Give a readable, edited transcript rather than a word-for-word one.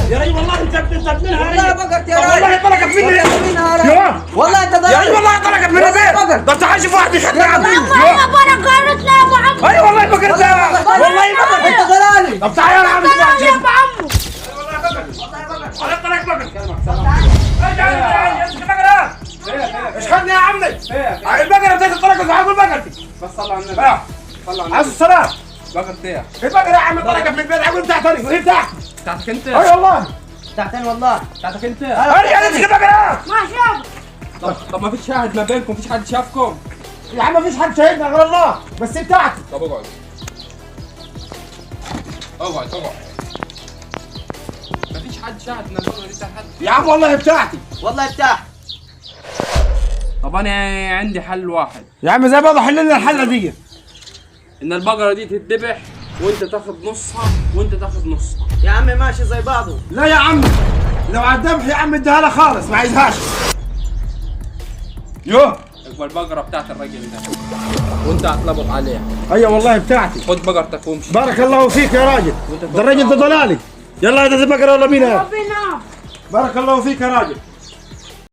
يا رجل والله انت منها والله بقرت يا راجل. والله طلقت مني يا والله انت يا رجل والله طلقت من البيت بس تعال شوف واحد يخدم عندي يا بركة قالت لا ابو عمو. اي والله بقرتها والله بقرت انت ضلالي. طب تعال يا عم يا ابو عمو. والله بقرت والله طلقت بقرت ايش خدني يا عمي؟ البقرة بتاعت الطلقة تعال قول بقرتي بس صلى على النبي. صلى على عايز النبي. السلام بقرت ايه؟ البقرة يا عم طلقت من البيت اقول بتاعت طريق وهي بتاعتي بتاعتك انت؟ اي والله تحتين والله. بتاعتك انت؟ ارجع امسك البقرة ما شاف. طب ما فيش شاهد ما بينكم، فيش حد شافكم؟ يا عم مفيش حد شاهدنا غير الله بس هي بتاعتي طب اقعد. اقعد. ما فيش حد شاهد ان البقرة دي بتاعت حد. يا عم والله بتاعتي والله بتاع. طب انا عندي حل واحد، يا عم زي بعض حل لنا الحلة دي ان البقرة دي تتذبح وانت تاخد نصها وانت تاخد نصها. يا عمي ماشي زي بعضه. لا يا عم لو على الذبح يا عم اديها لها خالص ما عايزهاش يوه يبقى البقرة بتاعت الراجل ده وانت هتلبط عليها. ايوه والله بتاعتي خد بقرتك وامشي. بارك الله فيك يا راجل ده الراجل ده ضلالي يلا هذا البقرة ولا مين هذا ربنا. بارك الله فيك يا راجل